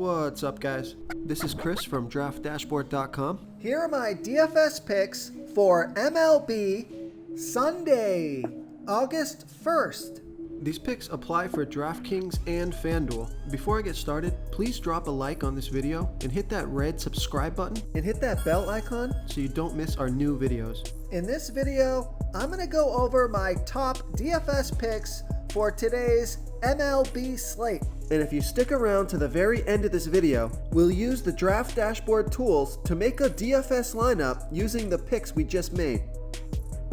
What's up, guys? This is Chris from DraftDashboard.com. Here are my DFS picks for MLB Sunday, August 1st. These picks apply for DraftKings and FanDuel. Before I get started, please drop a like on this video and hit that red subscribe button And hit that bell icon. so you don't miss our new videos. In this video, I'm going to go over my top DFS picks for today's MLB slate. And if you stick around to the very end of this video, we'll use the Draft Dashboard tools to make a DFS lineup using the picks we just made.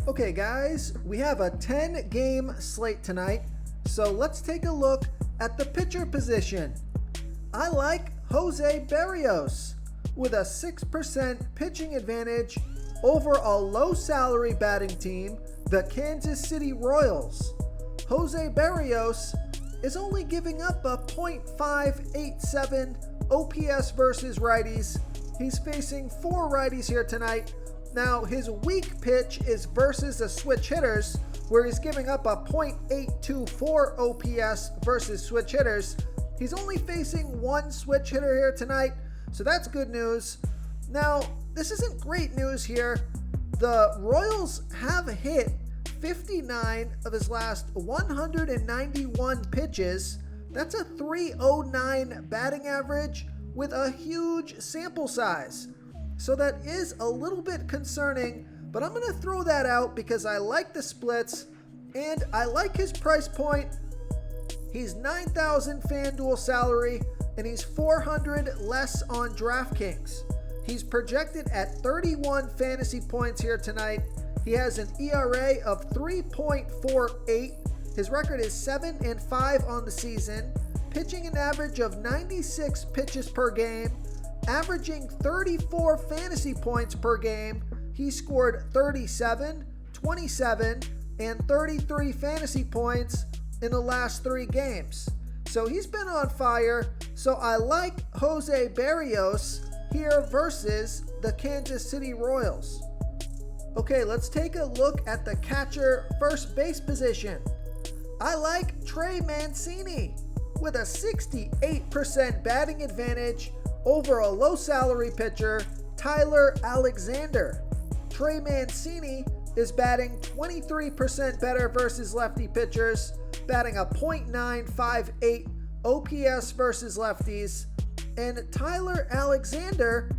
Okay guys, we have a 10-game slate tonight, so let's take a look at the pitcher position. I like Jose Berrios with a 6% pitching advantage over a low-salary batting team, the Kansas City Royals. Jose Berrios is only giving up a .587 OPS versus righties. He's facing 4 righties here tonight. Now, his weak pitch is versus the switch hitters, where he's giving up a .824 OPS versus switch hitters. He's only facing 1 switch hitter here tonight, so that's good news. Now, this isn't great news here. The Royals have hit 59 of his last 191 pitches. That's a .309 batting average with a huge sample size. So that is a little bit concerning, but I'm going to throw that out because I like the splits and I like his price point. He's $9,000 FanDuel salary and he's $400 less on DraftKings. He's projected at 31 fantasy points here tonight. He has an ERA of 3.48. His record is 7-5 on the season, pitching an average of 96 pitches per game, averaging 34 fantasy points per game. He scored 37, 27, and 33 fantasy points in the last 3 games. So he's been on fire. So I like Jose Berrios here versus the Kansas City Royals. Okay, let's take a look at the catcher first base position. I like Trey Mancini with a 68% batting advantage over a low salary pitcher, Tyler Alexander. Trey Mancini is batting 23% better versus lefty pitchers, batting a .958 OPS versus lefties. And Tyler Alexander,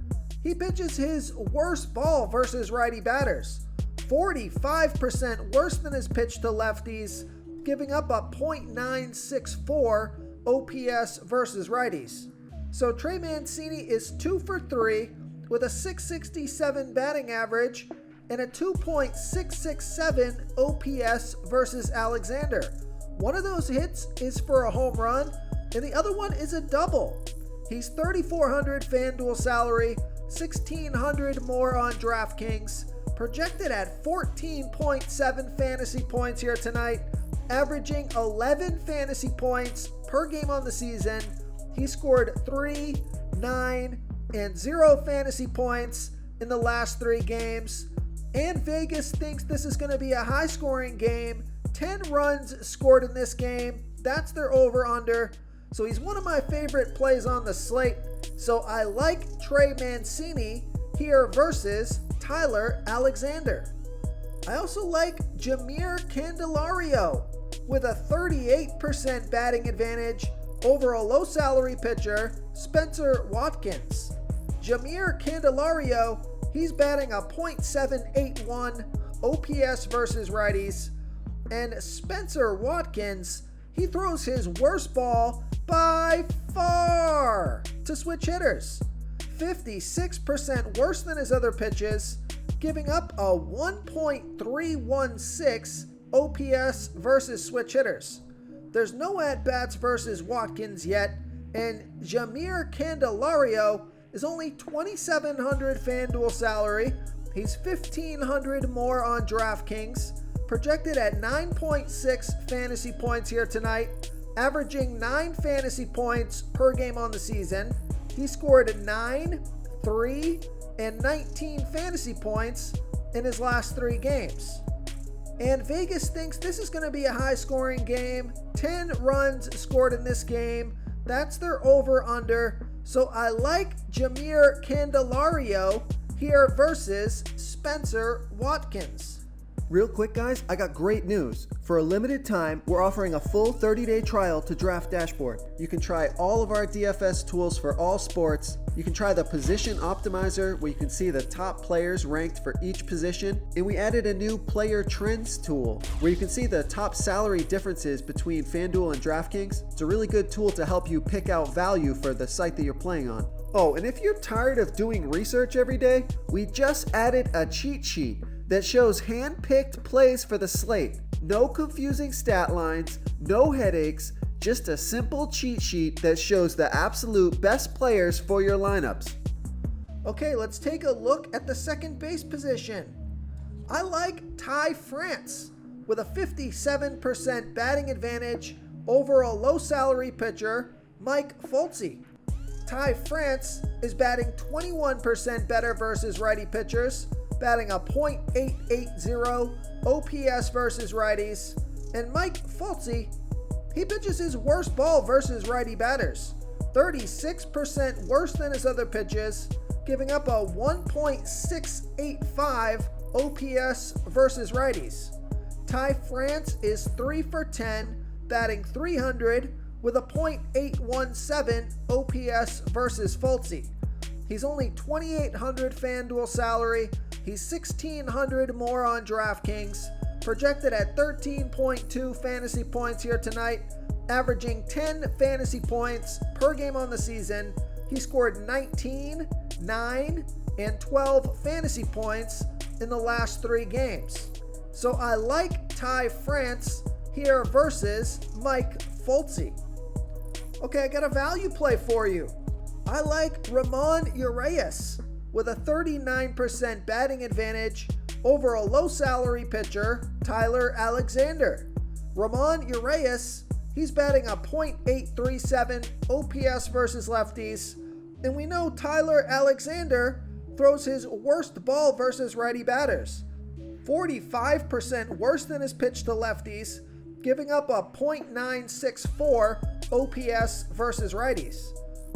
he pitches his worst ball versus righty batters, 45% worse than his pitch to lefties, giving up a .964 OPS versus righties. So Trey Mancini is 2 for 3 with a .667 batting average and a 2.667 OPS versus Alexander. One of those hits is for a home run and the other one is a double. He's $3,400 FanDuel salary, $1,600 more on DraftKings, projected at 14.7 fantasy points here tonight, averaging 11 fantasy points per game on the season. He scored 3, 9, and 0 fantasy points in the last 3 games. And Vegas thinks this is going to be a high-scoring game. 10 runs scored in this game. That's their over-under. So he's one of my favorite plays on the slate. So I like Trey Mancini here versus Tyler Alexander. I also like Jeimer Candelario with a 38% batting advantage over a low salary pitcher, Spencer Watkins. Jeimer Candelario, he's batting a .781 OPS versus righties. And Spencer Watkins, he throws his worst ball by far to switch hitters. 56% worse than his other pitches, giving up a 1.316 OPS versus switch hitters. There's no at-bats versus Watkins yet, and Jeimer Candelario is only $2,700 FanDuel salary. He's $1,500 more on DraftKings, projected at 9.6 fantasy points here tonight, averaging 9 fantasy points per game on the season. He scored 9, 3, and 19 fantasy points in his last 3 games. And Vegas thinks this is going to be a high-scoring game. 10 runs scored in this game. That's their over-under. So I like Jameer Candelario here versus Spencer Watkins. Real quick, guys, I got great news. For a limited time, we're offering a full 30-day trial to Draft Dashboard. You can try all of our DFS tools for all sports. You can try the Position Optimizer, where you can see the top players ranked for each position. And we added a new Player Trends tool, where you can see the top salary differences between FanDuel and DraftKings. It's a really good tool to help you pick out value for the site that you're playing on. Oh, and if you're tired of doing research every day, we just added a cheat sheet that shows hand-picked plays for the slate. No confusing stat lines, no headaches, just a simple cheat sheet that shows the absolute best players for your lineups. Okay, let's take a look at the second base position. I like Ty France with a 57% batting advantage over a low-salary pitcher, Mike Foltzy. Ty France is batting 21% better versus righty pitchers, batting a .880 OPS versus righties. And Mike Foltzy, he pitches his worst ball versus righty batters, 36% worse than his other pitches, giving up a 1.685 OPS versus righties. Ty France is 3 for 10, batting 300 with a .817 OPS versus Foltzy. He's only $2,800 FanDuel salary. He's $1,600 more on DraftKings, projected at 13.2 fantasy points here tonight, averaging 10 fantasy points per game on the season. He scored 19, 9, and 12 fantasy points in the last 3 games. So I like Ty France here versus Mike Foltzy. Okay, I got a value play for you. I like Ramon Urias with a 39% batting advantage over a low-salary pitcher, Tyler Alexander. Ramon Urias, he's batting a .837 OPS versus lefties, and we know Tyler Alexander throws his worst ball versus righty batters, 45% worse than his pitch to lefties, giving up a .964 OPS versus righties.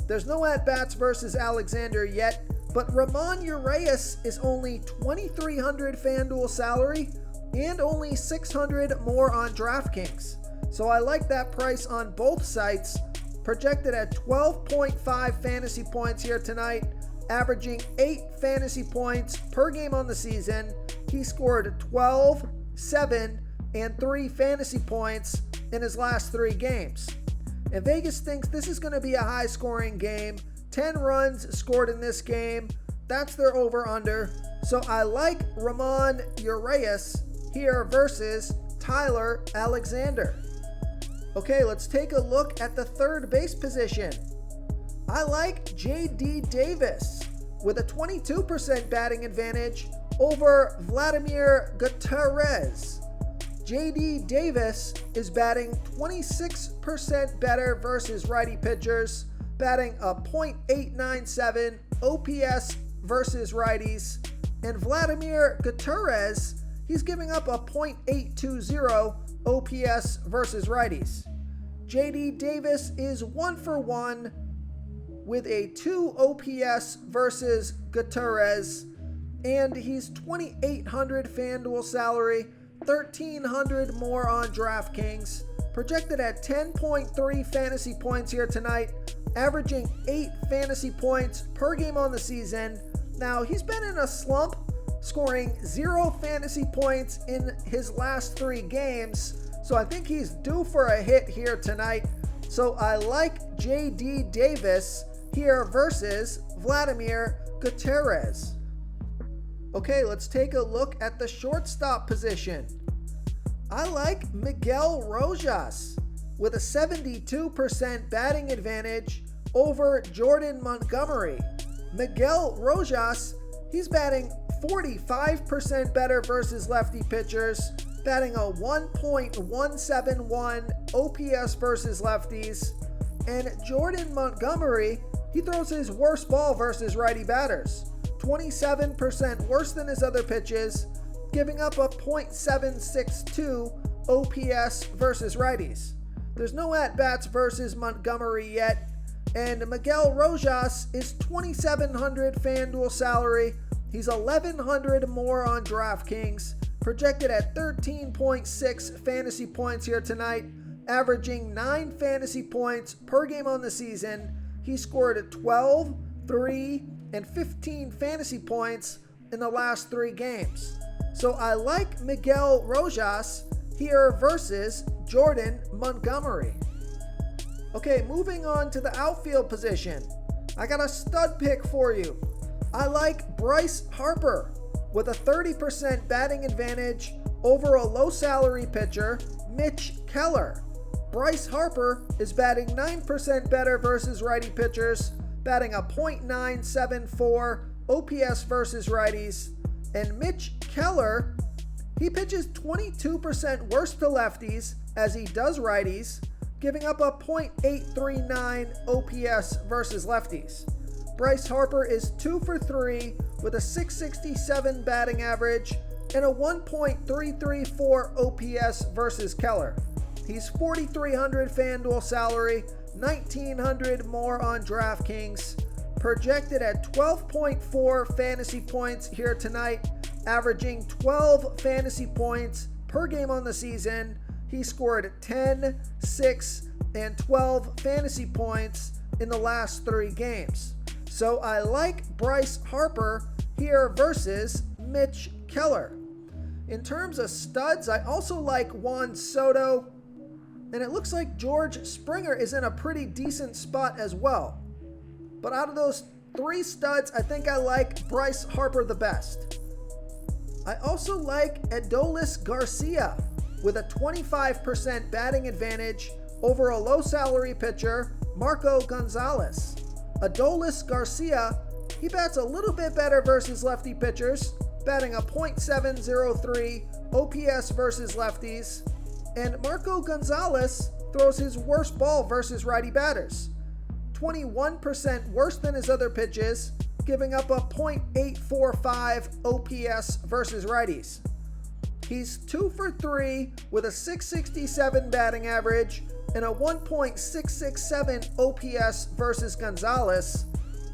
There's no at-bats versus Alexander yet, but Ramon Urias is only $2,300 FanDuel salary and only $600 more on DraftKings. So I like that price on both sites, projected at 12.5 fantasy points here tonight, averaging 8 fantasy points per game on the season. He scored 12, 7, and 3 fantasy points in his last 3 games. And Vegas thinks this is going to be a high-scoring game. 10 runs scored in this game. That's their over-under. So I like Ramon Urias here versus Tyler Alexander. Okay, let's take a look at the third base position. I like J.D. Davis with a 22% batting advantage over Vladimir Gutierrez. J.D. Davis is batting 26% better versus righty pitchers, batting a .897 OPS versus righties. And Vladimir Gutierrez, he's giving up a .820 OPS versus righties. J.D. Davis is 1 for 1 with a 2 OPS versus Gutierrez, and he's $2,800 FanDuel salary, $1,300 more on DraftKings, projected at 10.3 fantasy points here tonight, averaging 8 fantasy points per game on the season. Now, he's been in a slump, scoring 0 fantasy points in his last 3 games, so I think he's due for a hit here tonight. So I like J.D. Davis here versus Vladimir Gutierrez. Okay, let's take a look at the shortstop position. I like Miguel Rojas with a 72% batting advantage over Jordan Montgomery. Miguel Rojas, he's batting 45% better versus lefty pitchers, batting a 1.171 OPS versus lefties. And Jordan Montgomery, he throws his worst ball versus righty batters, 27% worse than his other pitches, giving up a .762 OPS versus righties. There's no at-bats versus Montgomery yet. And Miguel Rojas is $2,700 FanDuel salary. He's $1,100 more on DraftKings, projected at 13.6 fantasy points here tonight, averaging 9 fantasy points per game on the season. He scored 12, 3, and 15 fantasy points in the last 3 games. So I like Miguel Rojas here versus Jordan Montgomery. Okay, moving on to the outfield position. I got a stud pick for you. I like Bryce Harper with a 30% batting advantage over a low salary pitcher, Mitch Keller. Bryce Harper is batting 9% better versus righty pitchers, batting a .974 OPS versus righties. And Mitch Keller, he pitches 22% worse to lefties as he does righties, giving up a .839 OPS versus lefties. Bryce Harper is 2 for 3 with a .667 batting average and a 1.334 OPS versus Keller. He's $4,300 FanDuel salary, $1,900 more on DraftKings, projected at 12.4 fantasy points here tonight, averaging 12 fantasy points per game on the season. He scored 10, 6, and 12 fantasy points in the last 3 games. So I like Bryce Harper here versus Mitch Keller. In terms of studs, I also like Juan Soto, and it looks like George Springer is in a pretty decent spot as well. But out of those 3 studs, I think I like Bryce Harper the best. I also like Adolis Garcia with a 25% batting advantage over a low salary pitcher, Marco Gonzalez. Adolis Garcia, he bats a little bit better versus lefty pitchers, batting a .703 OPS versus lefties. And Marco Gonzalez throws his worst ball versus righty batters, 21% worse than his other pitches, giving up a .845 OPS versus righties. He's 2 for 3 with a .667 batting average and a 1.667 OPS versus Gonzalez.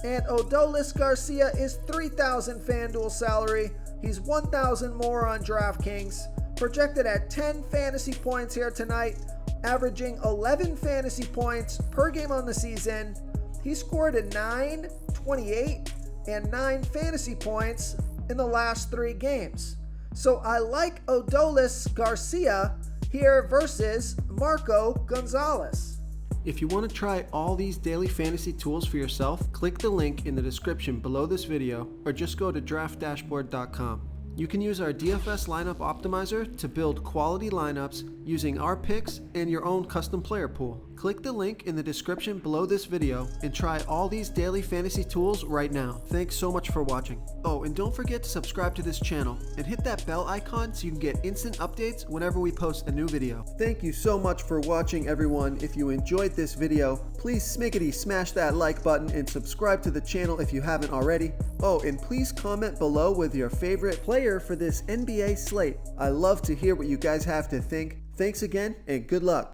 And Adolis Garcia is $3,000 FanDuel salary. He's $1,000 more on DraftKings, projected at 10 fantasy points here tonight, averaging 11 fantasy points per game on the season. He scored a 9, 28, and 9 fantasy points in the last 3 games. So I like Adolis Garcia here versus Marco Gonzalez. If you want to try all these daily fantasy tools for yourself, click the link in the description below this video or just go to draftdashboard.com. You can use our DFS lineup optimizer to build quality lineups using our picks and your own custom player pool. Click the link in the description below this video and try all these daily fantasy tools right now. Thanks so much for watching. Oh, and don't forget to subscribe to this channel and hit that bell icon so you can get instant updates whenever we post a new video. Thank you so much for watching, everyone. If you enjoyed this video, please smickety smash that like button and subscribe to the channel if you haven't already. Oh, and please comment below with your favorite player for this NBA slate. I love to hear what you guys have to think. Thanks again, and good luck.